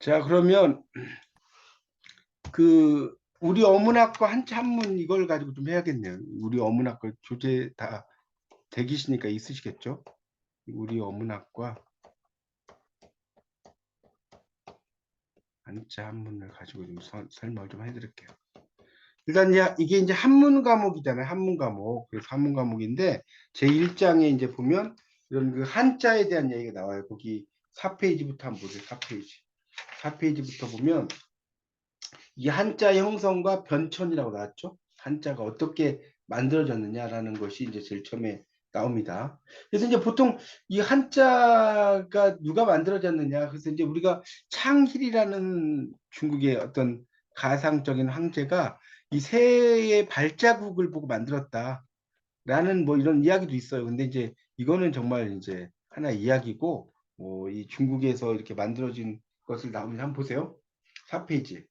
자, 그러면 그 우리 어문학과 한자 한문 이걸 가지고 좀 해야겠네요. 우리 어문학과 교재 다 대기시니까 있으시겠죠? 우리 어문학과 한자 한문을 가지고 좀 설명을 좀 해드릴게요. 일단 이게 이제 한문 과목이잖아요. 한문 과목. 그래서 한문 과목인데 제 1장에 이제 보면 이런 그 한자에 대한 얘기가 나와요. 거기 4페이지부터 한번 보세요. 4페이지. 4페이지부터 보면 이 한자 형성과 변천이라고 나왔죠. 한자가 어떻게 만들어졌느냐라는 것이 이제 제일 처음에 나옵니다. 그래서 이제 보통 이 한자가 누가 만들어졌느냐. 그래서 이제 우리가 창힐이라는 중국의 어떤 가상적인 황제가 이 새의 발자국을 보고 만들었다라는 뭐 이런 이야기도 있어요. 근데 이제 이거는 정말 이제 하나의 이야기고, 이 중국에서 이렇게 만들어진 것을 나오면 한번 보세요. 4페이지.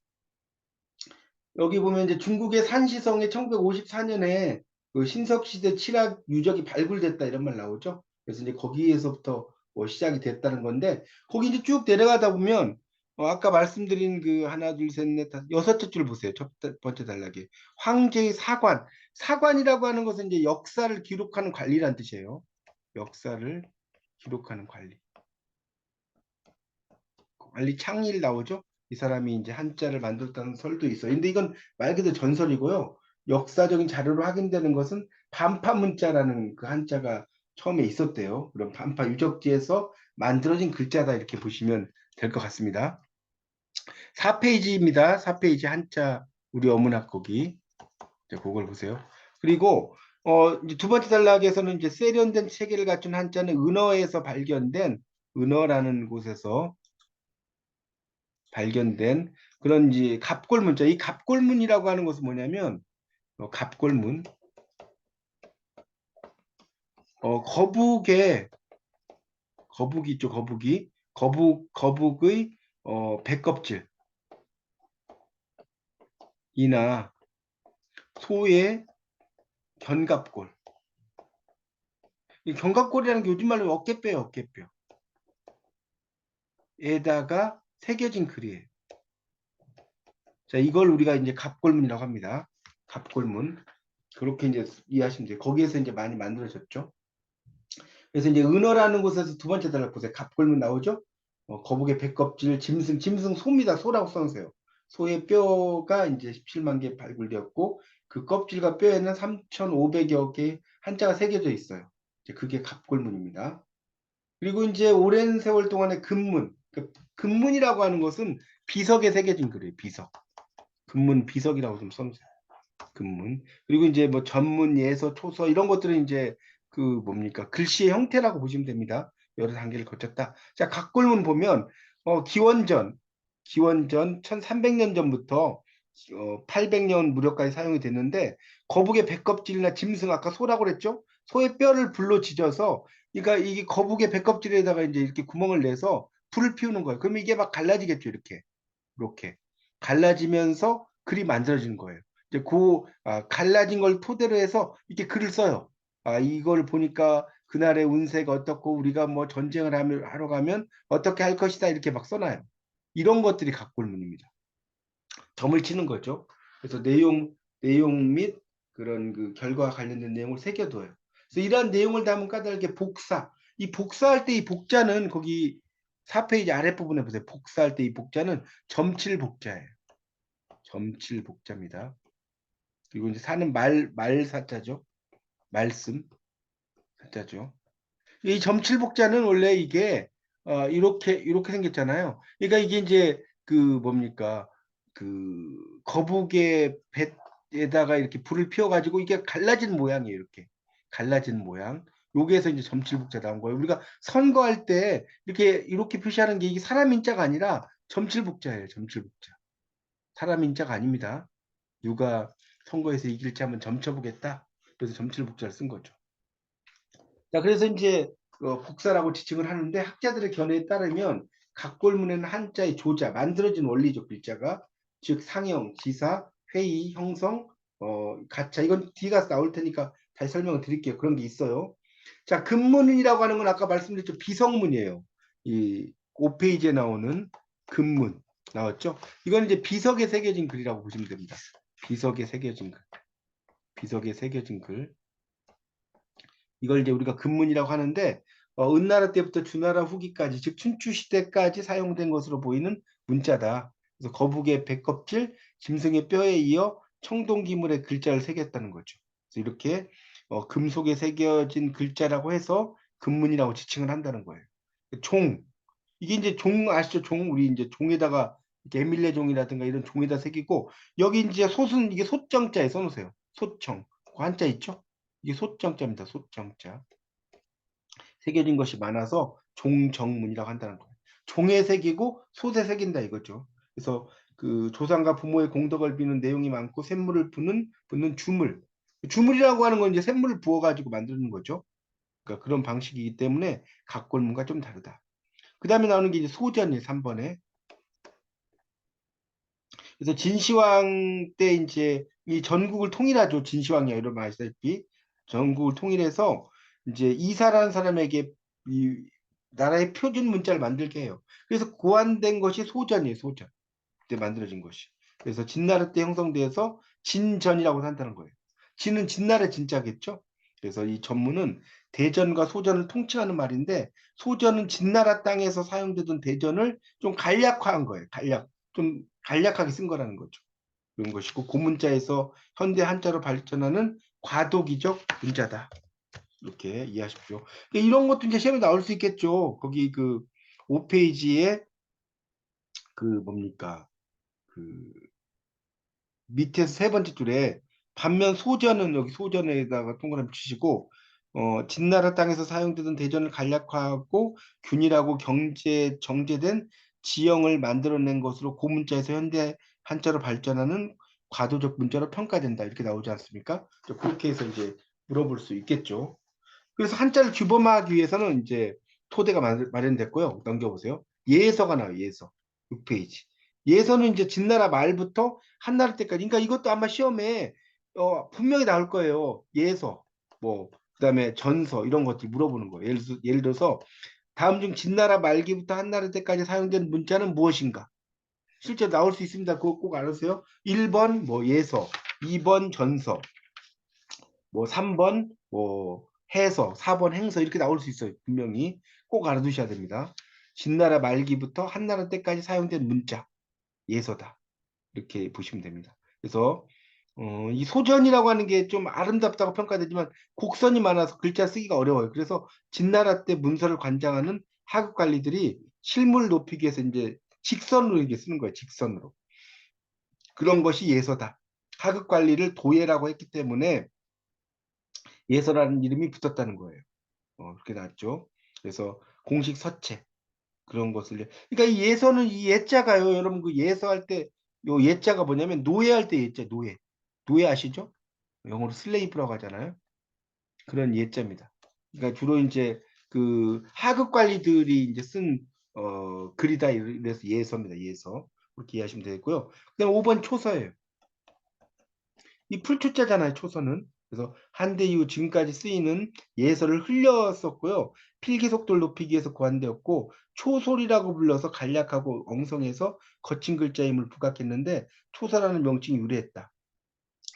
여기 보면 이제 중국의 산시성에 1954년에 그 신석시대 칠학 유적이 발굴됐다 이런 말 나오죠. 그래서 이제 거기에서부터 뭐 시작이 됐다는 건데 거기 이제 쭉 내려가다 보면 아까 말씀드린 그 하나 둘 셋 넷 다섯 여섯째 줄 보세요. 첫 번째 단락에 황제의 사관. 사관이라고 하는 것은 이제 역사를 기록하는 관리란 뜻이에요. 역사를 기록하는 관리. 관리 창일 나오죠? 이 사람이 이제 한자를 만들었다는 설도 있어요. 근데 이건 말 그대로 전설이고요. 역사적인 자료로 확인되는 것은 반파 문자라는 그 한자가 처음에 있었대요. 그럼 반파 유적지에서 만들어진 글자다 이렇게 보시면 될 것 같습니다. 4페이지입니다. 4페이지 한자 우리 어문학 거기. 그걸 보세요. 그리고 이제 두 번째 단락에서는 이제 세련된 체계를 갖춘 한자는 은어에서 발견된 은어라는 곳에서 발견된 그런 이제 갑골문자. 이 갑골문이라고 하는 것은 뭐냐면 갑골문 거북의 거북이 있죠. 거북이 거북의 배껍질이나 소의 견갑골. 이 견갑골이라는 게 요즘 말로 어깨뼈예요. 어깨뼈. 에다가 새겨진 글이에요. 자, 이걸 우리가 이제 갑골문이라고 합니다. 갑골문. 그렇게 이제 이해하시면 돼요. 거기에서 이제 많이 만들어졌죠. 그래서 이제 은어라는 곳에서 두 번째 단락 보세요. 갑골문 나오죠? 거북의 배껍질, 짐승 소입니다. 소라고 써놓으세요. 소의 뼈가 이제 17만 개 발굴되었고 그 껍질과 뼈에는 3,500여 개 한자가 새겨져 있어요. 이제 그게 갑골문입니다. 그리고 이제 오랜 세월 동안의 금문, 금문이라고 하는 것은 비석에 새겨진 글이에요. 비석. 금문 비석이라고 좀 써놓으세요. 금문. 그리고 이제 뭐 전문, 예서, 초서 이런 것들은 이제 그 뭡니까? 글씨의 형태라고 보시면 됩니다. 여러 단계를 거쳤다. 자, 각골문 보면 기원전 1300년 전부터 800년 무렵까지 사용이 됐는데 거북의 배껍질이나 짐승 아까 소라고 그랬죠? 소의 뼈를 불로 지져서 그러니까 이게 거북의 배껍질에다가 이제 이렇게 구멍을 내서 불을 피우는 거예요. 그러면 이게 막 갈라지겠죠, 이렇게 갈라지면서 글이 만들어지는 거예요. 이제 갈라진 걸 토대로 해서 이렇게 글을 써요. 이걸 보니까 그날의 운세가 어떻고 우리가 뭐 전쟁을 하러 가면 어떻게 할 것이다 이렇게 막 써놔요. 이런 것들이 각골문입니다. 점을 치는 거죠. 그래서 내용 및 그런 그 결과와 관련된 내용을 새겨둬요. 그래서 이러한 내용을 담은 까닭에 복사. 이 복사할 때 이 복자는 거기 4페이지 아랫부분에 보세요. 복사할 때 이 복자는 점칠 복자예요. 점칠 복자입니다. 그리고 이제 사는 말사자죠. 말씀 사자죠. 이 점칠 복자는 원래 이게 이렇게 생겼잖아요. 그러니까 이게 이제 그 뭡니까 그 거북의 배에다가 이렇게 불을 피워가지고 이게 갈라진 모양이에요. 이렇게 갈라진 모양. 여기에서 이제 점칠복자 나온 거예요. 우리가 선거할 때 이렇게 표시하는 게 이게 사람 인자가 아니라 점칠복자예요. 점칠복자. 사람 인자가 아닙니다. 누가 선거에서 이길지 한번 점쳐보겠다. 그래서 점칠복자를 쓴 거죠. 자, 그래서 이제 복사라고 지칭을 하는데 학자들의 견해에 따르면 각골문에는 한자의 조자, 만들어진 원리적 글자가 즉 상형, 지사, 회의, 형성, 가차 이건 뒤가 나올 테니까 다시 설명을 드릴게요. 그런 게 있어요. 자, 금문이라고 하는 건 아까 말씀드렸죠. 비성문이에요. 이 5페이지에 나오는 금문 나왔죠? 이건 이제 비석에 새겨진 글이라고 보시면 됩니다. 비석에 새겨진 글. 비석에 새겨진 글. 이걸 이제 우리가 금문이라고 하는데 은나라 때부터 주나라 후기까지 즉 춘추 시대까지 사용된 것으로 보이는 문자다. 그래서 거북의 배껍질, 짐승의 뼈에 이어 청동기물의 글자를 새겼다는 거죠. 그래서 이렇게 금속에 새겨진 글자라고 해서 금문이라고 지칭을 한다는 거예요. 종 이게 이제 종 아시죠? 종 우리 이제 종에다가 이렇게 에밀레 종이라든가 이런 종에다 새기고 여기 이제 솥은 이게 솥정자에 써놓으세요. 솥정 그 한자 있죠? 이게 솥정자입니다. 솥정자. 새겨진 것이 많아서 종정문이라고 한다는 거예요. 종에 새기고 솥에 새긴다 이거죠. 그래서 그 조상과 부모의 공덕을 비는 내용이 많고 샘물을 붓는 주물. 주물이라고 하는 건 이제 샘물을 부어가지고 만드는 거죠. 그러니까 그런 방식이기 때문에 각골문과 좀 다르다. 그 다음에 나오는 게 이제 소전이에요. 3번에. 그래서 진시황 때 이제 이 전국을 통일하죠. 진시황이 여러분 아시다시피 전국을 통일해서 이제 이사라는 사람에게 이 나라의 표준 문자를 만들게 해요. 그래서 고안된 것이 소전이에요. 소전. 그때 만들어진 것이. 그래서 진나라 때 형성돼서 진전이라고 한다는 거예요. 진은 진나라 진짜겠죠. 그래서 이 전문은 대전과 소전을 통칭하는 말인데 소전은 진나라 땅에서 사용되던 대전을 좀 간략화한 거예요. 좀 간략하게 쓴 거라는 거죠. 그런 것이고 고문자에서 현대 한자로 발전하는 과도기적 문자다. 이렇게 이해하십시오. 그러니까 이런 것도 이제 시험에 나올 수 있겠죠. 거기 그 5페이지에 그 뭡니까? 그 밑에서 세 번째 줄에 반면 소전은 여기 소전에다가 동그라미 치시고 진나라 땅에서 사용되던 대전을 간략화하고 균일하고 정제된 지형을 만들어낸 것으로 고문자에서 현대 한자로 발전하는 과도적 문자로 평가된다 이렇게 나오지 않습니까? 그렇게 해서 이제 물어볼 수 있겠죠. 그래서 한자를 규범화하기 위해서는 이제 토대가 마련됐고요. 넘겨보세요. 예서가 나와요. 예서. 6페이지. 예서는 이제 진나라 말부터 한나라 때까지. 그러니까 이것도 아마 시험에 분명히 나올 거예요. 예서, 뭐 그다음에 전서 이런 것들 물어보는 거예요. 예를 들어서 다음 중 진나라 말기부터 한나라 때까지 사용된 문자는 무엇인가? 실제 나올 수 있습니다. 그거 꼭 알아주세요. 1번 뭐 예서, 2번 전서, 뭐 3번 뭐 해서 4번 행서 이렇게 나올 수 있어요. 분명히 꼭 알아두셔야 됩니다. 진나라 말기부터 한나라 때까지 사용된 문자 예서다. 이렇게 보시면 됩니다. 그래서 이 소전이라고 하는 게 좀 아름답다고 평가되지만 곡선이 많아서 글자 쓰기가 어려워요. 그래서 진나라 때 문서를 관장하는 하급 관리들이 실물 높이기 위해서 이제 직선으로 이렇게 쓰는 거예요. 직선으로. 그런 것이 예서다. 하급 관리를 도예라고 했기 때문에 예서라는 이름이 붙었다는 거예요. 그렇게 나왔죠. 그래서 공식 서체 그런 것을 그러니까 이 예서는 이 예자가요. 여러분 그 예서할 때 요 예자가 뭐냐면 노예할 때 예자 노예 아시죠? 영어로 슬레이브라고 하잖아요. 그런 예자입니다. 그러니까 주로 이제 그 하급 관리들이 이제 쓴 글이다 이래서 예서입니다. 예서 그렇게 이해하시면 되겠고요. 그다음 5번 초서예요. 이 풀초자잖아요, 초서는. 그래서 한대 이후 지금까지 쓰이는 예서를 흘렸었고요. 필기 속도를 높이기 위해서 고안되었고 초솔이라고 불러서 간략하고 엉성해서 거친 글자임을 부각했는데 초서라는 명칭이 유래했다.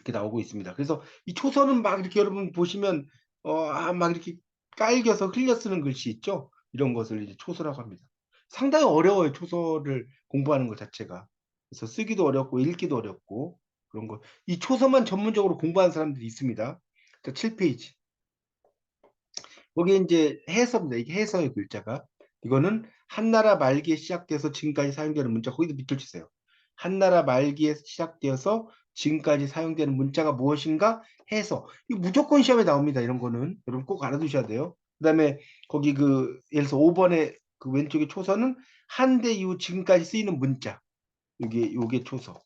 이렇게 나오고 있습니다. 그래서 이 초서는 막 이렇게 여러분 보시면 막 이렇게 깔겨서 흘려 쓰는 글씨 있죠? 이런 것을 이제 초서라고 합니다. 상당히 어려워요, 초서를 공부하는 것 자체가. 그래서 쓰기도 어렵고 읽기도 어렵고 그런 거. 이 초서만 전문적으로 공부하는 사람들이 있습니다. 자, 7페이지. 거기에 이제 해서입니다. 이게 해서의 글자가. 이거는 한나라 말기에 시작돼서 지금까지 사용되는 문자. 거기도 밑줄 치세요. 한나라 말기에 시작되어서 지금까지 사용되는 문자가 무엇인가 해서. 이거 무조건 시험에 나옵니다. 이런 거는. 여러분 꼭 알아두셔야 돼요. 그 다음에 거기 그 예를 들어서 5번에 그 왼쪽에 초서는 한대 이후 지금까지 쓰이는 문자. 요게 초서.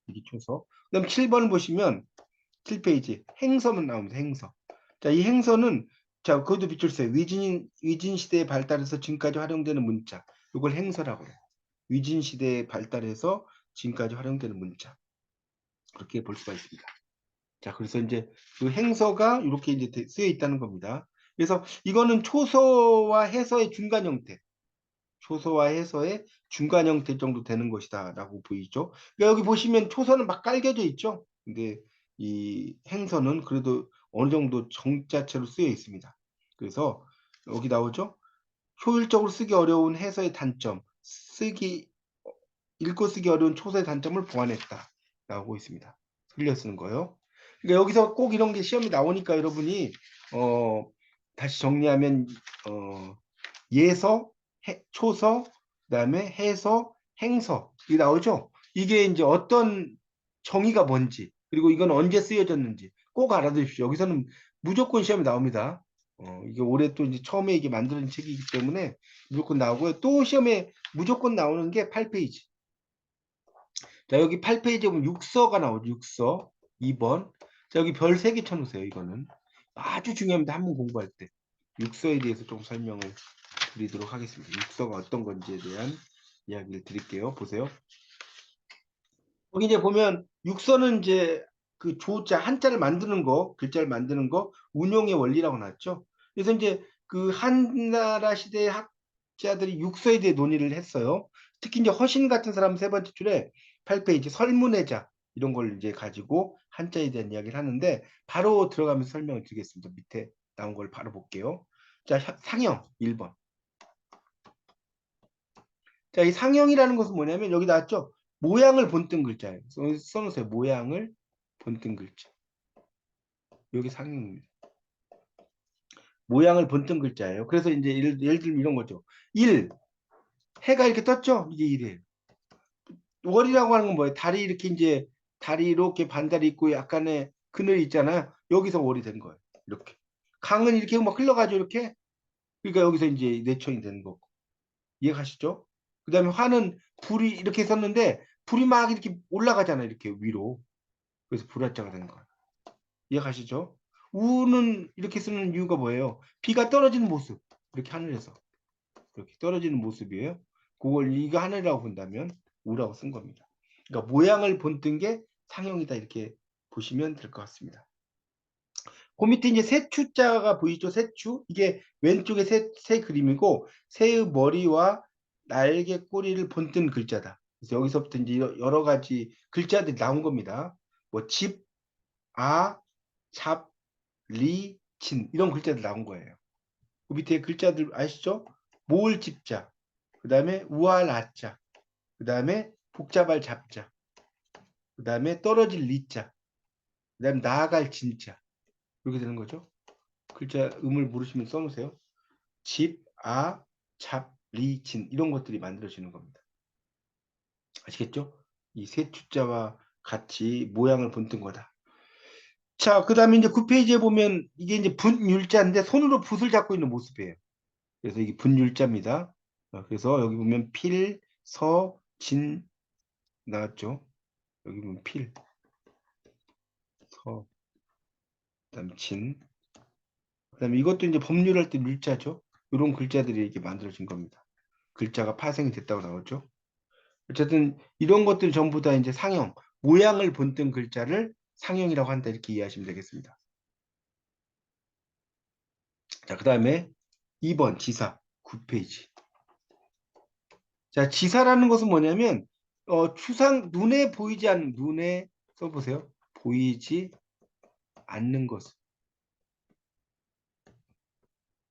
이게 초서. 그다음 7번 보시면 7페이지 행서문 나옵니다. 행서. 자, 이 행서는 자, 그것도 밑줄 세요. 위진 시대의 발달에서 지금까지 활용되는 문자. 이걸 행서라고 해요. 위진 시대의 발달에서 지금까지 활용되는 문자. 그렇게 볼 수가 있습니다. 자, 그래서 이제 그 행서가 이렇게 이제 쓰여 있다는 겁니다. 그래서 이거는 초서와 해서의 중간 형태. 초서와 해서의 중간 형태 정도 되는 것이다라고 보이죠. 그러니까 여기 보시면 초서는 막 깔겨져 있죠. 근데 이 행서는 그래도 어느 정도 정자체로 쓰여 있습니다. 그래서 여기 나오죠. 효율적으로 쓰기 어려운 해서의 단점, 읽고 쓰기 어려운 초서의 단점을 보완했다라고 있습니다. 흘려 쓰는 거요. 그러니까 여기서 꼭 이런 게 시험이 나오니까 여러분이 다시 정리하면 예서, 초서, 그다음에 해서, 행서 이게 나오죠. 이게 이제 어떤 정의가 뭔지 그리고 이건 언제 쓰여졌는지 꼭 알아두십시오. 여기서는 무조건 시험이 나옵니다. 이게 올해 또 이제 처음에 이게 만들어진 책이기 때문에 무조건 나오고요. 또 시험에 무조건 나오는 게 8페이지. 자, 여기 8페이지에 보면 육서가 나오죠. 육서 2번. 자, 여기 별 3개 쳐놓으세요. 이거는 아주 중요합니다. 한번 공부할 때. 육서에 대해서 좀 설명을 드리도록 하겠습니다. 육서가 어떤 건지에 대한 이야기를 드릴게요. 보세요. 여기 이제 보면 육서는 이제 그 조자 한자를 만드는 거, 글자를 만드는 거 운용의 원리라고 나왔죠. 그래서 이제 그 한나라 시대의 학자들이 육서에 대해 논의를 했어요. 특히 이제 허신 같은 사람 세 번째 줄에 8페이지 설문회자 이런 걸 이제 가지고 한자에 대한 이야기를 하는데 바로 들어가면서 설명을 드리겠습니다. 밑에 나온 걸 바로 볼게요. 자, 상형 1번. 자, 이 상형이라는 것은 뭐냐면 여기 나왔죠? 모양을 본뜬 글자예요. 써놓으세요. 모양을 본뜬 글자. 여기 상형입니다. 모양을 본뜬 글자예요. 그래서 이제 예를 들면 이런 거죠. 1. 해가 이렇게 떴죠? 이게 1이에요. 월이라고 하는 건 뭐예요? 달이 이렇게 이제 달이 이렇게 반달이 있고 약간의 그늘이 있잖아요. 여기서 월이 된 거예요. 이렇게. 강은 이렇게 막 흘러가죠. 이렇게. 그러니까 여기서 이제 내천이 되는 거고. 이해가시죠? 그 다음에 화는 불이 이렇게 썼는데 불이 막 이렇게 올라가잖아요. 이렇게 위로. 그래서 불화자가 되는 거예요. 이해가시죠? 우는 이렇게 쓰는 이유가 뭐예요? 비가 떨어지는 모습. 이렇게 하늘에서. 이렇게 떨어지는 모습이에요. 그걸 이거 하늘이라고 본다면 우라고 쓴 겁니다. 그러니까 모양을 본뜬 게 상형이다. 이렇게 보시면 될 것 같습니다. 그 밑에 이제 새추자가 보이죠? 새추. 이게 왼쪽에 새 그림이고 새의 머리와 날개 꼬리를 본뜬 글자다. 그래서 여기서부터 이제 여러 가지 글자들이 나온 겁니다. 뭐 집, 아, 잡, 리, 진 이런 글자들 나온 거예요. 그 밑에 글자들 아시죠? 모을 집자, 그 다음에 우할 아자, 그 다음에 복잡할 잡자, 그 다음에 떨어질 리자, 그 다음에 나아갈 진자 이렇게 되는 거죠. 글자 음을 물으시면 써놓으세요. 집, 아, 잡, 리, 진 이런 것들이 만들어지는 겁니다. 아시겠죠? 이 세 추자와 같이 모양을 본뜬 거다. 자, 그 다음에 이제 9페이지에 보면 이게 이제 분율자인데 손으로 붓을 잡고 있는 모습이에요. 그래서 이게 분율자입니다. 그래서 여기 보면 필, 서, 진 나왔죠. 여기 보면 필, 서, 그다음 진, 그다음에 이것도 이제 법률할 때 율자죠. 이런 글자들이 이렇게 만들어진 겁니다. 글자가 파생이 됐다고 나오죠. 어쨌든 이런 것들 전부 다 이제 상형, 모양을 본뜬 글자를 상형이라고 한다 이렇게 이해하시면 되겠습니다. 자, 그다음에 2번 지사 9페이지. 자, 지사라는 것은 뭐냐면 추상 눈에 보이지 않는 눈에 써보세요. 보이지 않는 것을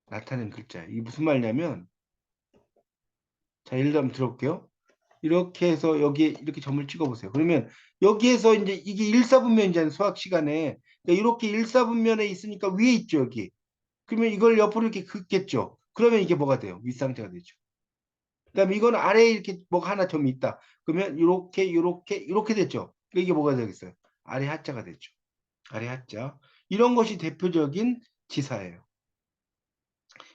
나타낸 글자. 이게 무슨 말이냐면 자, 예를 들어 한번 들어볼게요. 이렇게 해서 여기에 이렇게 점을 찍어보세요. 그러면 여기에서 이제 이게 일사분면이잖아요. 수학 시간에. 그러니까 이렇게 일사분면에 있으니까 위에 있죠, 여기. 그러면 이걸 옆으로 이렇게 긋겠죠. 그러면 이게 뭐가 돼요? 윗상태가 되죠. 그다음에 이건 아래에 이렇게 뭐가 하나 점이 있다. 그러면 이렇게 됐죠. 그러니까 이게 뭐가 되겠어요? 아래 하자가 됐죠. 아래 하자. 이런 것이 대표적인 지사예요.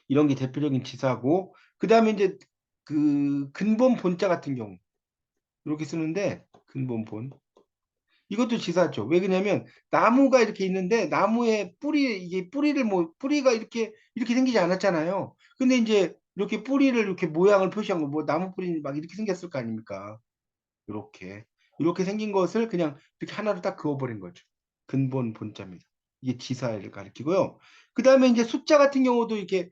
이런 게 대표적인 지사고, 그 다음에 이제 그 근본 본자 같은 경우 이렇게 쓰는데 근본 본 이것도 지사죠. 왜 그러냐면 나무가 이렇게 있는데 나무에 뿌리 이게 뿌리를 뭐 뿌리가 이렇게 생기지 않았잖아요. 근데 이제 이렇게 뿌리를 이렇게 모양을 표시한 거 뭐 나무 뿌리 막 이렇게 생겼을 거 아닙니까? 이렇게 생긴 것을 그냥 이렇게 하나로 딱 그어버린 거죠. 근본 본자입니다. 이게 지사를 가리키고요. 그 다음에 이제 숫자 같은 경우도 이렇게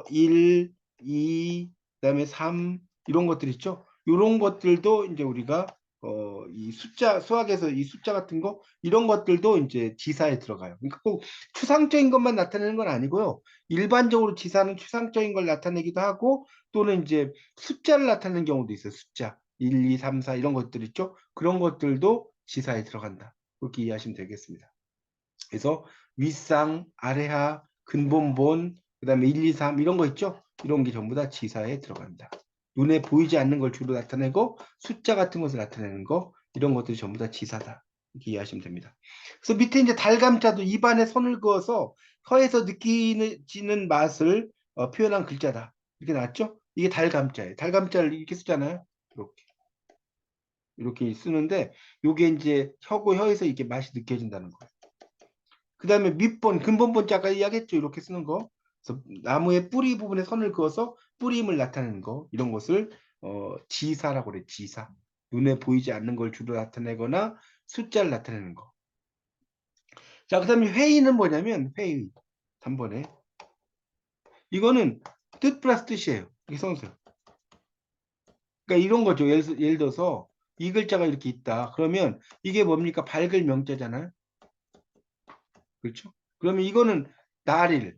1, 2, 그다음에 3 이런 것들 있죠. 이런 것들도 이제 우리가 이 숫자 수학에서 이 숫자 같은 거 이런 것들도 이제 지사에 들어가요. 그러니까 꼭 추상적인 것만 나타내는 건 아니고요. 일반적으로 지사는 추상적인 걸 나타내기도 하고 또는 이제 숫자를 나타내는 경우도 있어요. 숫자 1, 2, 3, 4 이런 것들 있죠. 그런 것들도 지사에 들어간다. 그렇게 이해하시면 되겠습니다. 그래서 윗상, 아래하, 근본본, 그다음에 1, 2, 3 이런 거 있죠? 이런 게 전부 다 지사에 들어간다. 눈에 보이지 않는 걸 주로 나타내고 숫자 같은 것을 나타내는 거 이런 것들이 전부 다 지사다. 이렇게 이해하시면 됩니다. 그래서 밑에 이제 달감자도 입안에 선을 그어서 혀에서 느끼는 맛을 표현한 글자다. 이렇게 나왔죠? 이게 달감자예요. 달감자를 이렇게 쓰잖아요. 이렇게. 이렇게 쓰는데 이게 이제 혀고 혀에서 이렇게 맛이 느껴진다는 거예요. 그 다음에 밑본, 근본본 자가 이야기했죠. 이렇게 쓰는 거. 그래서 나무의 뿌리 부분에 선을 그어서 뿌림을 나타내는 거. 이런 것을 지사라고 그래. 지사. 눈에 보이지 않는 걸 주로 나타내거나 숫자를 나타내는 거. 자, 그 다음에 회의는 뭐냐면 회의. 3번에. 이거는 뜻 플러스 뜻이에요. 이게 써놓으세요. 그러니까 이런 거죠. 예를 들어서 이 글자가 이렇게 있다. 그러면 이게 뭡니까? 밝을 명자잖아요. 그렇죠? 그러면 이거는 날일.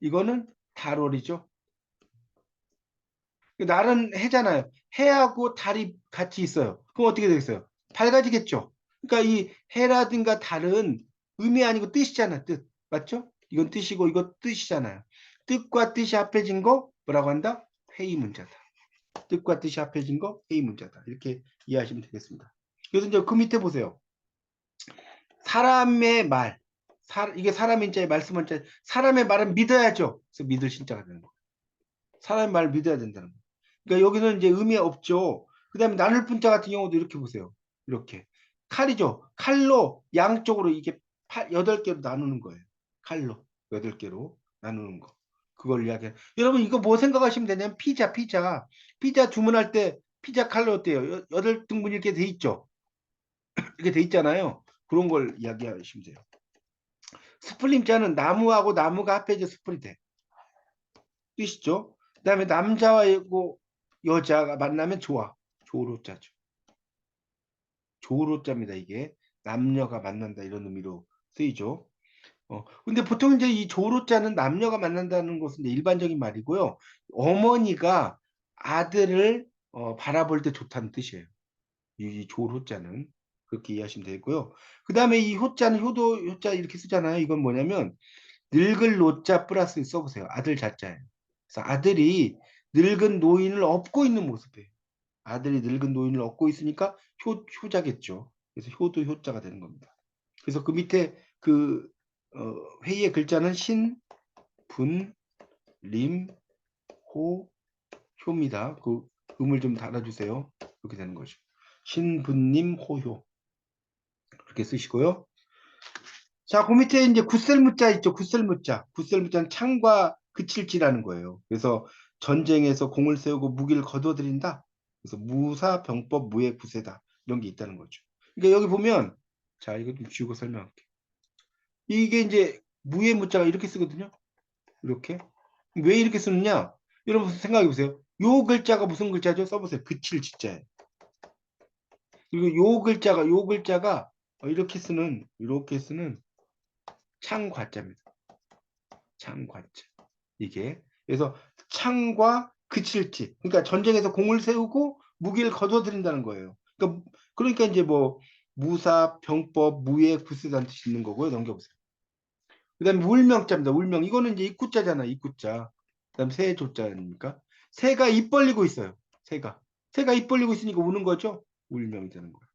이거는 달월이죠. 날은 해잖아요. 해하고 달이 같이 있어요. 그럼 어떻게 되겠어요? 밝아지겠죠. 그러니까 이 해라든가 달은 의미 아니고 뜻이잖아, 뜻. 맞죠? 이건 뜻이고 이거 뜻이잖아요. 뜻과 뜻이 합해진 거 뭐라고 한다? 회의 문자다. 뜻과 뜻이 합해진 거 회의 문자다. 이렇게 이해하시면 되겠습니다. 그래서 이제 그 밑에 보세요. 사람의 말. 이게 사람 인자의 말씀 한자. 사람의 말은 믿어야죠. 그래서 믿을 신자가 되는 거예요. 사람의 말을 믿어야 된다는 거예요. 그러니까 여기는 이제 의미 없죠. 그 다음에 나눌 분자 같은 경우도 이렇게 보세요. 이렇게. 칼이죠. 칼로 양쪽으로 이게 8개로 나누는 거예요. 칼로 8개로 나누는 거. 그걸 이야기해. 여러분 이거 뭐 생각하시면 되냐면 피자. 피자 주문할 때 피자 칼로 어때요? 8등분 이렇게 돼 있죠. 이렇게 돼 있잖아요. 그런 걸 이야기하시면 돼요. 스플림자는 나무하고 나무가 합해져 스플이 돼. 뜻이죠. 그 다음에 남자와 여자가 만나면 좋아. 조로자죠. 조로자입니다. 이게 남녀가 만난다 이런 의미로 쓰이죠. 근데 보통 이제 이 조로자는 남녀가 만난다는 것은 이제 일반적인 말이고요. 어머니가 아들을 바라볼 때 좋다는 뜻이에요. 이 조로자는 그렇게 이해하시면 되고요. 그 다음에 이 효자는 효자 이렇게 쓰잖아요. 이건 뭐냐면 늙을 노자 플러스 써보세요. 아들 자자예요. 그래서 아들이 늙은 노인을 업고 있는 모습이에요. 아들이 늙은 노인을 업고 있으니까 효자겠죠. 그래서 효도 효자가 되는 겁니다. 그래서 그 밑에 그 회의의 글자는 신, 분, 림, 호, 효입니다. 그 음을 좀 달아주세요. 그렇게 되는 거죠. 신, 분, 림, 호효 그렇게 쓰시고요. 자, 그 밑에 이제 굳셀무자 있죠. 굳셀무자. 굳셀무자는 창과 그칠지라는 거예요. 그래서 전쟁에서 공을 세우고 무기를 거둬들인다. 그래서 무사, 병법, 무예, 구세다. 이런 게 있다는 거죠. 그러니까 여기 보면 자, 이거 좀 지우고 설명할게요. 이게 이제 무예 무자가 이렇게 쓰거든요. 이렇게. 왜 이렇게 쓰느냐? 여러분 생각해 보세요. 요 글자가 무슨 글자죠? 써보세요. 그칠지자예요. 그리고 요 글자가 이렇게 쓰는 창과자입니다. 창과자. 이게. 그래서 창과 그칠지. 그러니까 전쟁에서 공을 세우고 무기를 거둬들인다는 거예요. 그러니까 이제 뭐 무사, 병법, 무예, 구스다는 뜻이 있는 거고요. 넘겨보세요. 그다음에 울명자입니다. 울명. 이거는 이제 입구자잖아. 입구자. 그다음 새 조자입니까? 새가 입 벌리고 있어요. 새가 입 벌리고 있으니까 우는 거죠. 울명이 되는 거예요.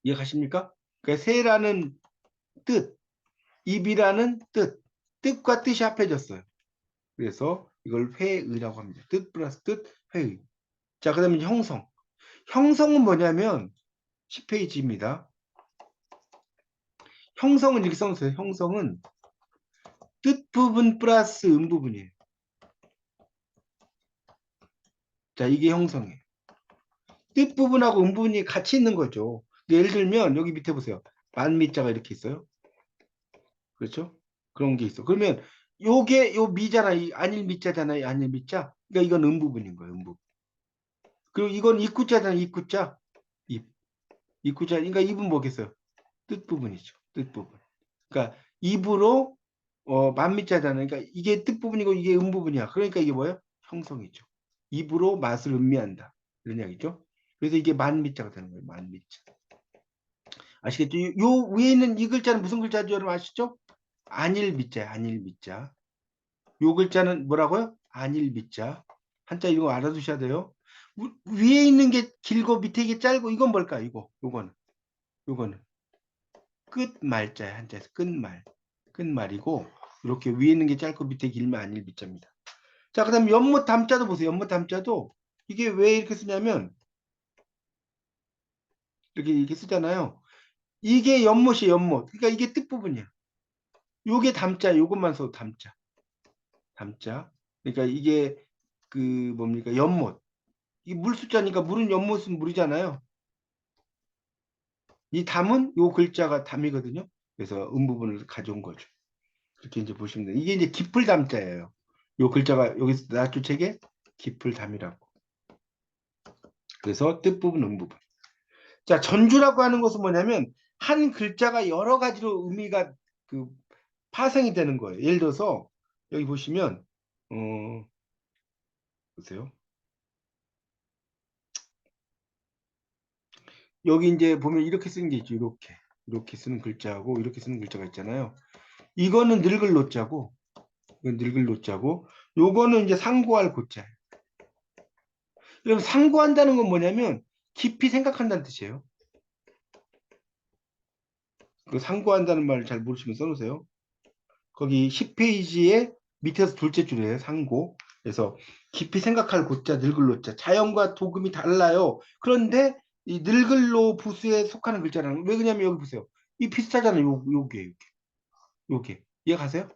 이해가십니까? 그러니까 새라는 뜻, 입이라는 뜻, 뜻과 뜻이 합해졌어요. 그래서 이걸 회의라고 합니다. 뜻 플러스 뜻, 회의. 자, 그 다음에 형성. 형성은 뭐냐면 10페이지입니다. 형성은 이렇게 써놓으세요. 형성은 뜻 부분 플러스 음 부분이에요. 자, 이게 형성이에요. 뜻 부분하고 음 부분이 같이 있는 거죠. 예를 들면 여기 밑에 보세요. 만미자가 이렇게 있어요. 그렇죠? 그런 게 있어. 그러면 요게 요 미잖아. 이 안일 미자잖아. 이 안일 미자. 그러니까 이건 음부분인 거예요. 음부분. 그리고 이건 입구자잖아. 입구자. 입. 입구자. 그러니까 입은 뭐겠어요? 뜻 부분이죠. 뜻 부분. 그러니까 입으로 만미자잖아. 그러니까 이게 뜻 부분이고 이게 음 부분이야. 그러니까 이게 뭐예요? 형성이죠. 입으로 맛을 음미한다. 이런 이야기죠. 그래서 이게 만미자가 되는 거예요. 만미자. 아시겠죠? 요 위에 있는 이 글자는 무슨 글자인지 여러분 아시죠? 안일미자야. 안일미자. 요 글자는 뭐라고요? 안일미자. 한자 이거 알아두셔야 돼요. 위에 있는 게 길고 밑에 게 짧고 이건 뭘까? 이거. 요거는 끝말자야. 한자에서 끝말. 끝말이고 이렇게 위에 있는 게 짧고 밑에 길면 안일미자입니다. 자, 그다음 연못 담자도 보세요. 연못 담자도 이게 왜 이렇게 쓰냐면 이렇게 쓰잖아요. 이게 연못이 연못. 그러니까 이게 뜻 부분이야. 요게 담자. 요것만 써도 담자. 담자. 그러니까 이게 그 뭡니까? 연못. 이 물숫자니까 물은 연못은 물이잖아요. 이 담은 요 글자가 담이거든요. 그래서 음부분을 가져온 거죠. 그렇게 이제 보시면 돼요. 이게 이제 깊을 담자예요. 요 글자가 여기 나주책에 깊을 담이라고. 그래서 뜻부분, 음부분. 자, 전주라고 하는 것은 뭐냐면 한 글자가 여러 가지로 의미가 그 파생이 되는 거예요. 예를 들어서 여기 보시면 보세요. 여기 이제 보면 이렇게 쓰는 게 있죠. 이렇게 쓰는 글자하고 이렇게 쓰는 글자가 있잖아요. 이거는 늙을 노자고 이건 늙을 노자고 요거는 이제 상고할 고자예요. 그럼 상고한다는 건 뭐냐면 깊이 생각한다는 뜻이에요. 그 상고한다는 말을 잘 모르시면 써놓으세요. 거기 10페이지에 밑에서 둘째 줄이에요. 상고. 그래서 깊이 생각할 고자, 늙을 노자. 자연과 도금이 달라요. 그런데 이 늙을 노 부수에 속하는 글자라는 왜 그러냐면 여기 보세요. 이 비슷하잖아요. 요게. 이해가세요?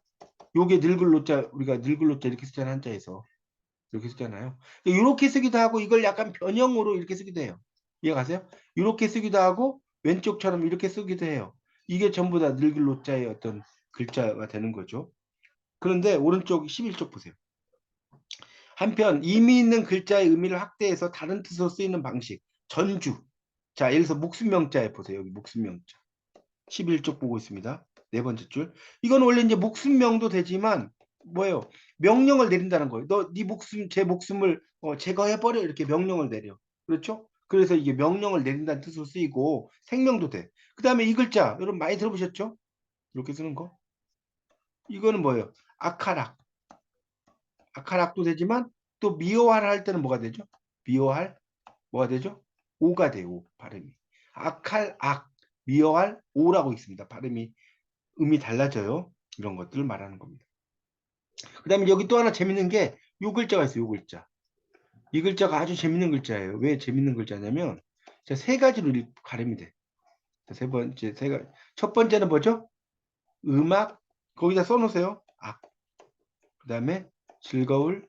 요게 늙을 노자 우리가 늙을 노자 이렇게 쓰잖아요. 한자에서. 이렇게 쓰잖아요. 이렇게 쓰기도 하고 이걸 약간 변형으로 이렇게 쓰기도 해요. 이해가세요? 이렇게 쓰기도 하고 왼쪽처럼 이렇게 쓰기도 해요. 이게 전부 다 늙을 노자의 어떤 글자가 되는 거죠. 그런데 오른쪽 11쪽 보세요. 한편 이미 있는 글자의 의미를 확대해서 다른 뜻으로 쓰이는 방식. 전주. 자, 예를 들어서 목숨명자에 보세요. 여기 목숨명자. 11쪽 보고 있습니다. 네 번째 줄. 이건 원래 이제 목숨명도 되지만 뭐예요? 명령을 내린다는 거예요. 너 네 목숨 제 목숨을 제거해 버려 이렇게 명령을 내려. 그렇죠? 그래서 이게 명령을 내린다는 뜻으로 쓰이고 생명도 돼. 그다음에 이 글자 여러분 많이 들어보셨죠? 이렇게 쓰는 거. 이거는 뭐예요? 아카락. 아카락도 되지만 또 미오할 할 때는 뭐가 되죠? 미오할 뭐가 되죠? 오가 돼요. 오, 발음이. 아칼 악 미오할 오라고 있습니다. 발음이 음이 달라져요. 이런 것들을 말하는 겁니다. 그 다음에 여기 또 하나 재밌는 게 요 글자가 있어요. 요 글자. 이 글자가 아주 재밌는 글자예요. 왜 재밌는 글자냐면 세 가지로 가름이 돼. 세 번째, 첫 번째는 뭐죠? 음악, 거기다 써놓으세요. 악. 그 다음에 즐거울,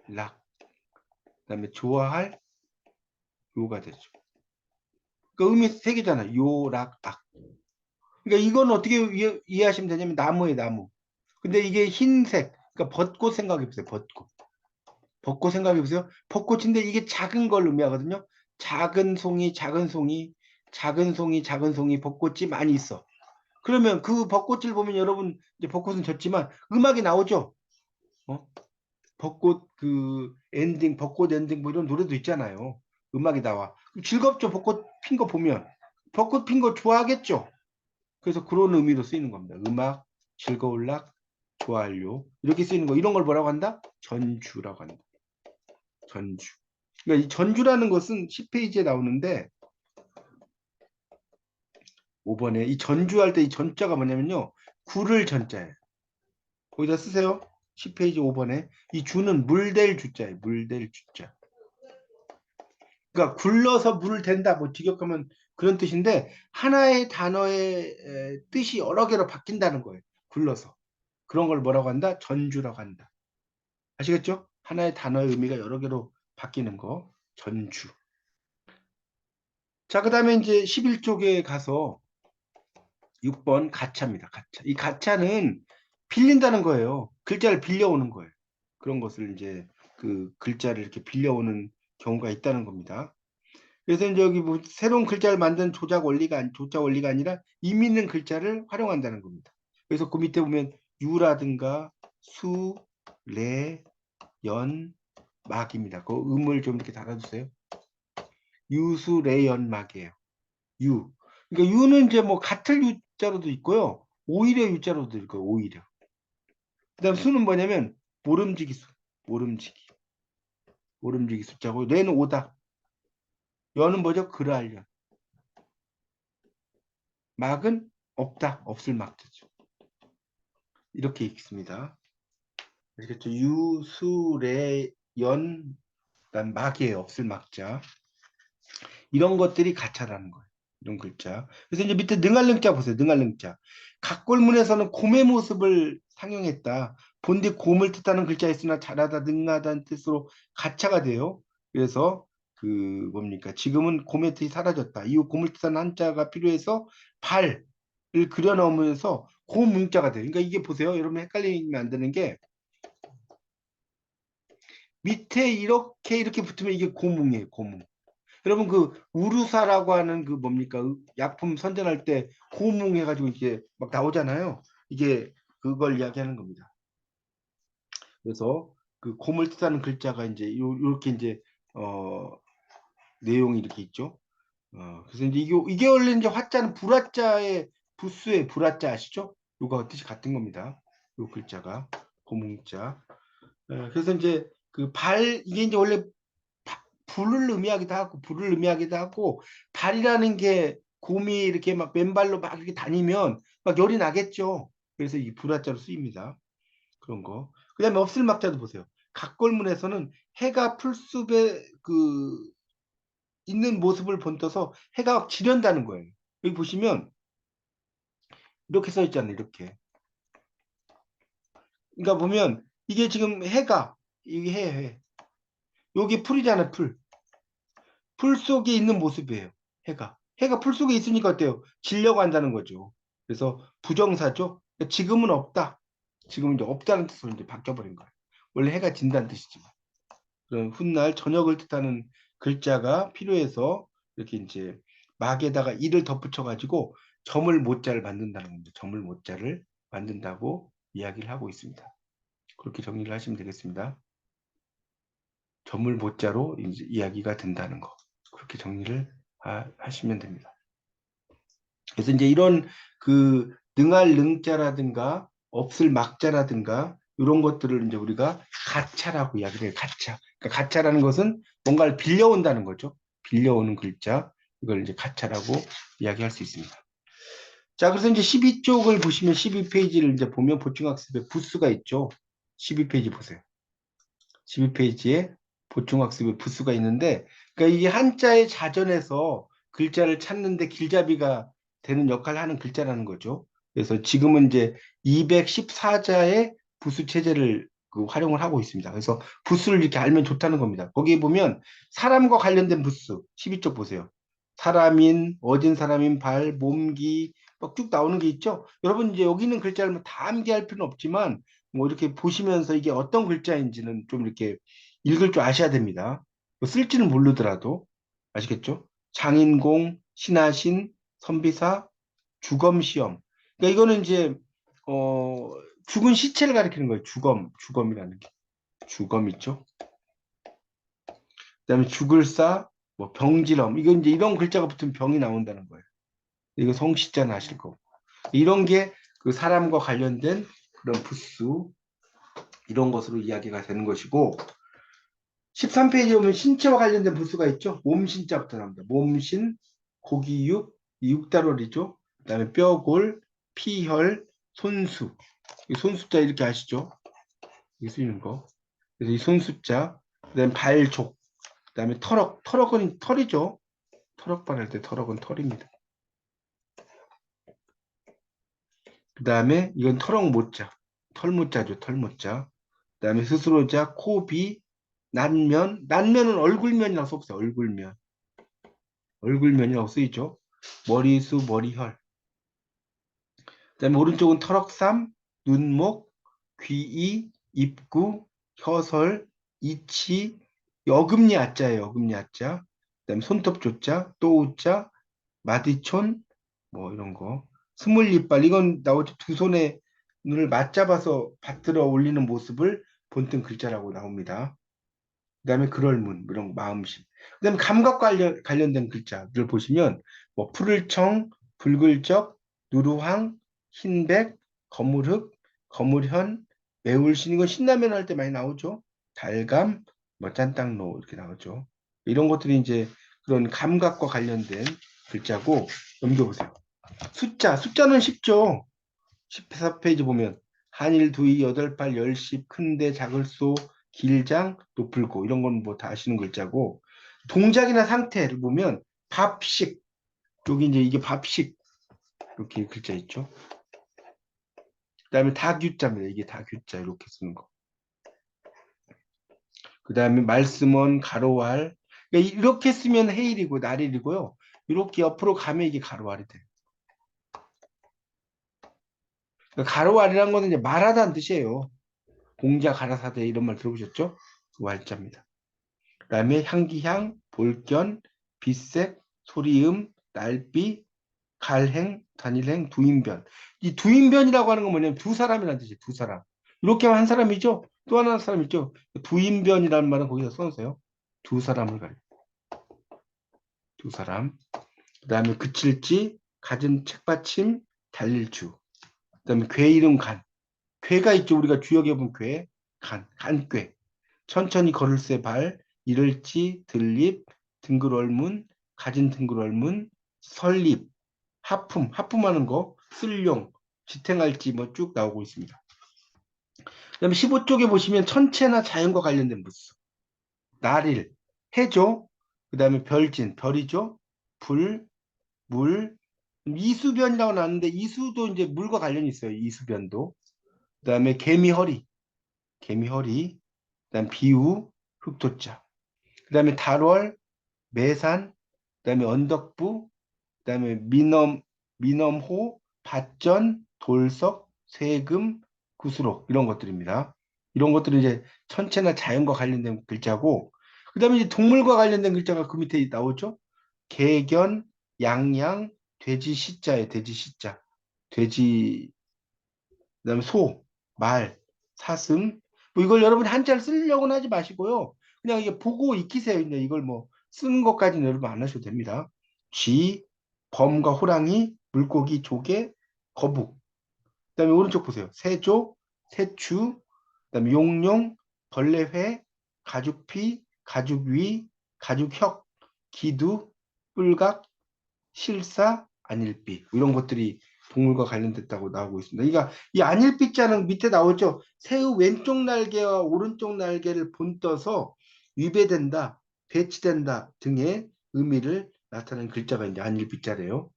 락. 그 다음에 좋아할, 요가 되죠. 그 의미 세 개잖아. 요, 락, 악. 그러니까 이건 어떻게 이해하시면 되냐면 나무예요, 나무. 근데 이게 흰색, 그러니까 벚꽃 생각해보세요. 벚꽃 생각해보세요. 벚꽃인데 이게 작은 걸 의미하거든요. 작은 송이, 작은 송이, 작은 송이, 작은 송이, 벚꽃이 많이 있어. 그러면 그 벚꽃을 보면 여러분 이제 벚꽃은 졌지만 음악이 나오죠. 어? 벚꽃 그 엔딩, 벚꽃 엔딩 뭐 이런 노래도 있잖아요. 음악이 나와. 즐겁죠. 벚꽃 핀 거 보면. 벚꽃 핀 거 좋아하겠죠. 그래서 그런 의미로 쓰이는 겁니다. 음악, 즐거울락, 좋아할요. 이렇게 쓰이는 거. 이런 걸 뭐라고 한다? 전주라고 한다. 전주. 그러니까 이 전주라는 것은 10페이지에 나오는데 5번에 이 전주할 때 이 전자가 뭐냐면요. 구를 전자예요. 거기다 쓰세요. 10페이지 5번에 이 주는 물될 주자예요. 물될 주자. 그러니까 굴러서 물을 댄다. 뭐 직역하면 그런 뜻인데 하나의 단어의 뜻이 여러 개로 바뀐다는 거예요. 굴러서. 그런 걸 뭐라고 한다? 전주라고 한다. 아시겠죠? 하나의 단어의 의미가 여러 개로 바뀌는 거. 전주. 자, 그 다음에 이제 11쪽에 가서 6번 가차입니다. 가차. 이 가차는 빌린다는 거예요. 글자를 빌려오는 거예요. 그런 것을 이제 그 글자를 이렇게 빌려오는 경우가 있다는 겁니다. 그래서 이제 여기 뭐 새로운 글자를 만든 조작 원리가 아니라 이미 있는 글자를 활용한다는 겁니다. 그래서 그 밑에 보면 유라든가 수, 레, 연, 막입니다. 그 음을 좀 이렇게 달아주세요. 유수, 레, 연, 막이에요. 유. 그러니까 유는 이제 뭐 같을 유자로도 있고요. 오히려 유자로도 있고요. 오히려. 그다음 수는 뭐냐면 모름지기 수. 모름지기. 모름지기 숫자고 레는 오다. 연은 뭐죠? 그랄 연. 막은 없다. 없을 막자죠. 이렇게 읽습니다. 아시겠죠? 유, 수, 레, 연, 그다음 막이에요. 없을 막자. 이런 것들이 가차라는 거예요. 이런 글자. 그래서 이제 밑에 능할능자 보세요. 능할능자. 각골문에서는 곰의 모습을 상용했다. 본디 곰을 뜻하는 글자였으나 잘하다, 능하다는 뜻으로 가차가 돼요. 그래서 그 뭡니까? 지금은 곰의 뜻이 사라졌다. 이후 곰을 뜻하는 한자가 필요해서 발을 그려 넣으면서 곰문자가 돼요. 그러니까 이게 보세요. 여러분 헷갈리면 안 되는 게 밑에 이렇게 붙으면 이게 고뭉이에요. 고뭉. 여러분 그 우루사라고 하는 그 뭡니까 약품 선전할 때 고뭉 해가지고 이게 막 나오잖아요. 이게 그걸 이야기하는 겁니다. 그래서 그 곰을 뜻하는 글자가 이제 요렇게 이제 어 내용이 이렇게 있죠. 그래서 이제 이게 원래 이제 화자는 불화자의 부수의 불화자 아시죠? 요거 뜻이 같은 겁니다. 요 글자가 고뭉자. 그래서 이제 그 이게 이제 원래 불을 의미하기도 하고 불을 의미하기도 하고 발이라는 게 곰이 이렇게 막 맨발로 막 이렇게 다니면 막 열이 나겠죠. 그래서 이 불화자로 쓰입니다. 그런 거. 그다음에 없을막자도 보세요. 각골문에서는 해가 풀숲에 그 있는 모습을 본떠서 해가 막 지련다는 거예요. 여기 보시면 이렇게 써 있잖아요. 이렇게. 그러니까 보면 이게 지금 해가 이게 해. 여기 풀이잖아요. 풀. 풀 속에 있는 모습이에요. 해가 풀 속에 있으니까 어때요? 지려고 한다는 거죠. 그래서 부정사죠. 지금은 없다. 지금은 이제 없다는 뜻으로 이제 바뀌어버린 거예요. 원래 해가 진다는 뜻이지만. 그런 훗날 저녁을 뜻하는 글자가 필요해서 이렇게 이제 막에다가 이를 덧붙여가지고 점을 모자를 만든다는 겁니다. 점을 모자를 만든다고 이야기를 하고 있습니다. 그렇게 정리를 하시면 되겠습니다. 점을 모자로 이제 이야기가 된다는 거. 그렇게 정리를 하시면 됩니다. 그래서 이제 이런 그 능할 능자라든가 없을 막자라든가 이런 것들을 이제 우리가 가차라고 이야기를 해요. 가차. 그러니까 가차라는 것은 뭔가를 빌려온다는 거죠. 빌려오는 글자. 이걸 이제 가차라고 이야기할 수 있습니다. 자, 그래서 이제 12쪽을 보시면 12페이지를 이제 보면 보충학습의 부수가 있죠. 12페이지 보세요. 12페이지에 보충학습의 부수가 있는데, 그러니까 이게 한자의 자전에서 글자를 찾는데 길잡이가 되는 역할을 하는 글자라는 거죠. 그래서 지금은 이제 214자의 부수 체제를 그 활용을 하고 있습니다. 그래서 부수를 이렇게 알면 좋다는 겁니다. 거기에 보면 사람과 관련된 부수 12쪽 보세요. 사람인, 어진 사람인, 발, 몸기 막 쭉 나오는 게 있죠. 여러분 이제 여기 있는 글자를 뭐다 암기할 필요는 없지만 뭐 이렇게 보시면서 이게 어떤 글자인지는 좀 이렇게 읽을 줄 아셔야 됩니다. 뭐 쓸지는 모르더라도 아시겠죠? 장인공, 신하신, 선비사, 주검시험. 그러니까 이거는 이제 어 죽은 시체를 가리키는 거예요. 주검이라는 게. 주검 있죠? 그다음에 죽을사, 뭐 병지럼. 이거 이제 이런 글자가 붙으면 병이 나온다는 거예요. 이거 성시자는 아실 거고. 이런 게 그 사람과 관련된 그런 부수 이런 것으로 이야기가 되는 것이고 13페이지에 보면 신체와 관련된 부수가 있죠. 몸신자부터 나옵니다. 몸신, 고기육, 육달월이죠. 그다음에 뼈골, 피혈, 손수. 이 손수자 이렇게 아시죠? 이 쓰이는 거. 그래서 이 손수자, 그다음에 발족, 그다음에 털은 털이죠. 털럭발 할 때 털럭은 털입니다. 그다음에 이건 털럭 모자, 털모자죠. 털모자. 그다음에 스스로자, 코비, 난면은 얼굴면이라고 써보세요. 얼굴면이라고 쓰이죠. 머리수, 머리혈. 그다음에 오른쪽은 털럭삼, 눈목, 귀이, 입구, 혀설, 이치, 어금니 아자예요. 어금니 아자. 그다음에 손톱 조자, 또 우자, 마디촌, 뭐 이런 거. 스물이빨 이건 나오죠. 두 손에 눈을 맞잡아서 받들어 올리는 모습을 본뜬 글자라고 나옵니다. 그다음에 그럴문 이런 거, 마음심. 그다음에 감각 관련된 글자들 보시면 뭐 푸를청, 붉을적, 누루황, 흰백, 거물흑, 거물현, 매울신 이건 신라면 할 때 많이 나오죠. 달감, 뭐 짠땅로 이렇게 나오죠. 이런 것들이 이제 그런 감각과 관련된 글자고 넘겨보세요. 숫자는 쉽죠. 14페이지 보면 한일, 두이, 여덟팔, 열십, 큰대, 작을소, 길장, 높을고 이런 건 뭐 다 아시는 글자고 동작이나 상태를 보면 밥식 여기 이제 이게 밥식 이렇게 글자 있죠. 그다음에 다규자입니다. 이게 다규자 이렇게 쓰는 거. 그다음에 말씀은 가로할 그러니까 이렇게 쓰면 해일이고 날일이고요. 이렇게 옆으로 가면 이게 가로할이 돼요. 그러니까 가로할이라는 거는 이제 말하다는 뜻이에요. 공자 가라사대 이런 말 들어보셨죠? 그 말자입니다. 그다음에 향기향, 볼견, 빛색, 소리음, 날비, 갈행, 단일행, 두인변. 이 두인변이라고 하는 건 뭐냐면 두 사람이라는 뜻이에요. 두 사람. 이렇게 하면 한 사람이죠. 또 하나 사람 있죠. 두인변이라는 말은 거기서 써주세요. 두 사람을 가리. 두 사람. 그다음에 그칠지, 갖은 책받침, 달릴주. 그다음에 괴 이름 간. 괴가 있죠. 우리가 주역에 본 괴. 간괴. 천천히 걸을새 발, 이를지, 들립, 등글얼문, 가진 등글얼문, 설립, 하품하는 거, 쓸용, 지탱할지 뭐 쭉 나오고 있습니다. 그다음에 15쪽에 보시면 천체나 자연과 관련된 부수. 날일, 해죠. 그다음에 별진, 별이죠. 불, 물, 이수변이라고 나왔는데 이수도 이제 물과 관련이 있어요. 이수변도. 그다음에 개미허리, 개미허리. 그다음 비우, 흑토자. 그다음에 달월, 매산, 그다음에 언덕부, 그다음에 민엄호, 밭전, 돌석, 세금, 구수록 이런 것들입니다. 이런 것들은 이제 천체나 자연과 관련된 글자고, 그다음에 이제 동물과 관련된 글자가 그 밑에 나오죠. 개견, 양양, 돼지 시자에 돼지 시자, 돼지, 그다음에 소, 말, 사슴. 뭐 이걸 여러분이 한자를 쓰려고는 하지 마시고요. 그냥 이게 보고 익히세요. 근데 이걸 뭐 쓰는 것까지는 여러분 안 하셔도 됩니다. 쥐, 범과 호랑이, 물고기, 조개, 거북. 그다음에 오른쪽 보세요. 새조, 새추, 그다음에 용룡, 벌레회, 가죽피, 가죽위, 가죽혁, 기두, 뿔각, 실사, 안일비 이런 것들이 동물과 관련됐다고 나오고 있습니다. 그러니까 이 안일비자는 밑에 나오죠. 새우 왼쪽 날개와 오른쪽 날개를 본떠서 위배된다, 배치된다 등의 의미를 나타내는 글자가 이제 안일비자래요.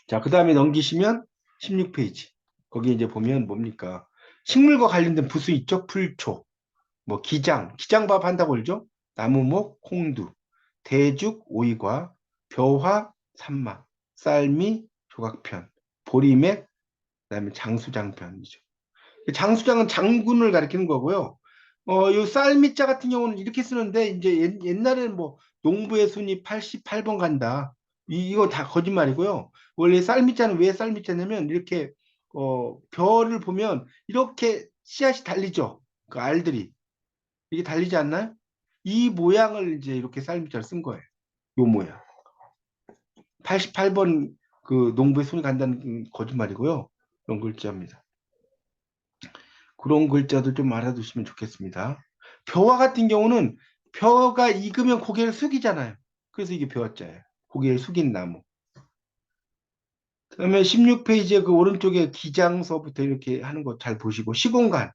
자, 그 다음에 넘기시면 16페이지. 거기 이제 보면 뭡니까? 식물과 관련된 부수 있죠? 풀초, 뭐 기장밥 한다고 그러죠? 나무목, 홍두, 대죽, 오이과, 벼화, 산마, 쌀미, 조각편, 보리맥, 그다음에 장수장편이죠. 장수장은 장군을 가리키는 거고요. 요 쌀미자 같은 경우는 이렇게 쓰는데 이제 옛날에는 뭐 농부의 순이 88번 간다. 이거 다 거짓말이고요. 원래 쌀미자는 왜 쌀미자냐면 이렇게 벼를 보면 이렇게 씨앗이 달리죠. 그 알들이 이게 달리지 않나요? 이 모양을 이제 이렇게 쌀미자를 쓴 거예요. 요 모양. 88번 그 농부의 손이 간다는 거짓말이고요. 그런 글자입니다. 그런 글자도 좀 알아두시면 좋겠습니다. 벼와 같은 경우는 벼가 익으면 고개를 숙이잖아요. 그래서 이게 벼자예요. 고개를 숙인 나무. 그다음에 16페이지에 그 오른쪽에 기장서부터 이렇게 하는 거 잘 보시고 시공간,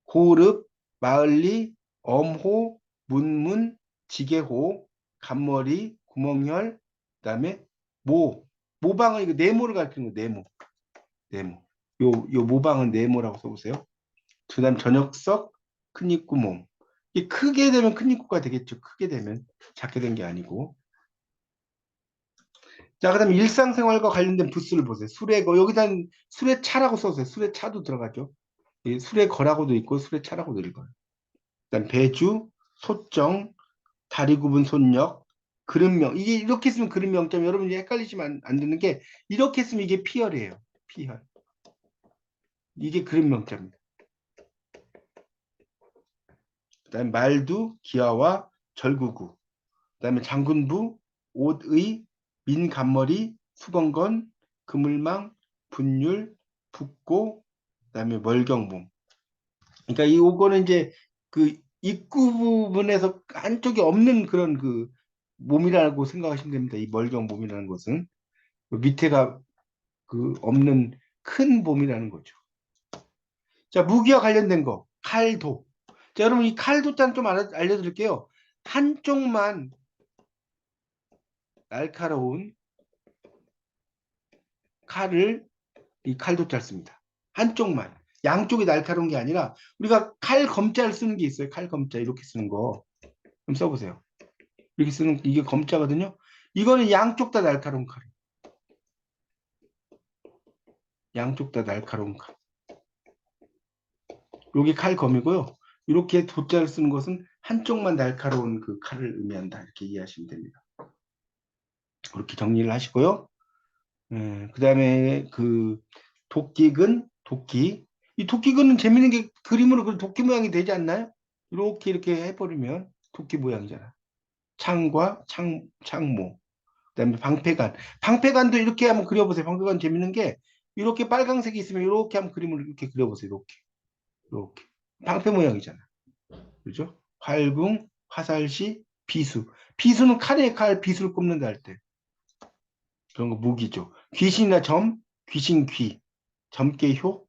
고릅, 마을리, 엄호, 문문, 지게호, 간머리, 구멍열, 그다음에 모방은 이거 네모를 가리키는 거 네모. 요 모방은 네모라고 써보세요. 그다음 저녁석, 큰 입구몸. 이 크게 되면 큰 입구가 되겠죠. 크게 되면 작게 된 게 아니고. 자, 그다음에 일상생활과 관련된 부스를 보세요. 술의 거 여기다 술의 차라고 써주세요. 술의 차도 들어가죠. 이 술의 거라고도 있고 술의 차라고도 읽어요. 그다음 배주, 소정, 다리 굽은 손력, 그릇명. 이게 이렇게 쓰면 그릇명점. 여러분 이제 헷갈리시면 안 되는 게 이렇게 쓰면 이게 피열이에요. 피열. 이게 그릇명자입니다. 그다음에 말두, 기아와 절구구. 그다음에 장군부, 옷의, 민간머리, 수건건, 그물망, 분율, 북고, 그다음에 멀경봉. 그러니까 이 요거는 이제 그 입구 부분에서 한쪽이 없는 그런 그 몸이라고 생각하시면 됩니다. 이 멀경 몸이라는 것은 그 밑에가 그 없는 큰 몸이라는 거죠. 자, 무기와 관련된 거, 칼도. 자, 여러분 이 칼도자는 좀 알려드릴게요. 한쪽만 날카로운 칼을 이 칼도자를 씁니다. 한쪽만. 양쪽이 날카로운 게 아니라 우리가 칼 검자를 쓰는 게 있어요. 칼 검자 이렇게 쓰는 거. 좀 써보세요. 이렇게 쓰는 이게 검자거든요. 이거는 양쪽 다 날카로운 칼. 양쪽 다 날카로운 칼. 여기 칼검이고요. 이렇게 도자를 쓰는 것은 한쪽만 날카로운 그 칼을 의미한다. 이렇게 이해하시면 됩니다. 그렇게 정리를 하시고요. 그 다음에 그 도끼근, 도끼. 이 도끼근은 재밌는 게 그림으로 그 도끼 모양이 되지 않나요? 이렇게 해버리면 도끼 모양이잖아. 창과 창모. 그다음에 방패간. 방패간도 이렇게 한번 그려보세요. 방패간 재밌는 게 이렇게 빨강색이 있으면 이렇게 한번 그림을 이렇게 그려보세요. 이렇게. 방패 모양이잖아. 그죠? 활궁, 화살시, 비수. 비수는 칼에 칼, 비수를 꼽는다 할 때. 그런 거 무기죠. 귀신이나 귀신귀, 점괘효.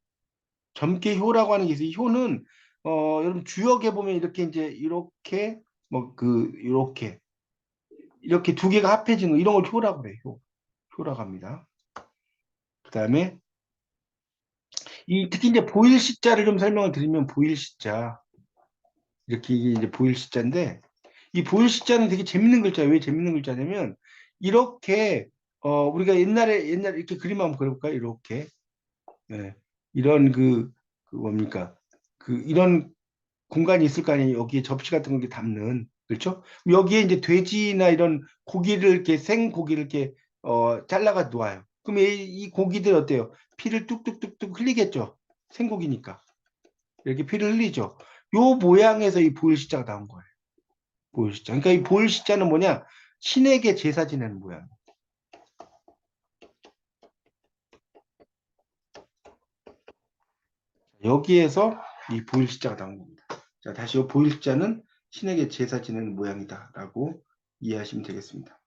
점괘효라고 하는 게 있어요. 이 효는 여러분 주역에 보면 이렇게 이제 이렇게 뭐 그 이렇게 두 개가 합해진 거 이런 걸 효라고 그래요. 효라고 합니다. 그다음에 이 특히 이제 보일 시자를 좀 설명을 드리면 보일 시자 이렇게 이게 이제 보일 시자인데 이 보일 시자는 되게 재밌는 글자예요. 왜 재밌는 글자냐면 이렇게 우리가 옛날에 이렇게 그림 한번 그려볼까요? 이렇게 네. 이런 그 뭡니까? 그 이런 공간이 있을 거 아니에요. 여기에 접시 같은 거 이렇게 담는 그렇죠? 여기에 이제 돼지나 이런 고기를 이렇게 생 고기를 이렇게 잘라가 놓아요. 그럼 이 고기들 어때요? 피를 뚝뚝뚝뚝 흘리겠죠? 생고기니까 이렇게 피를 흘리죠. 요 모양에서 이 보일 시자가 나온 거예요. 보일 시자. 그러니까 이 보일 시자는 뭐냐? 신에게 제사 지내는 모양. 여기에서 이 보일 시자가 나온 겁니다. 자, 다시 이 보일 시자는 신에게 제사 지내는 모양이다라고 이해하시면 되겠습니다.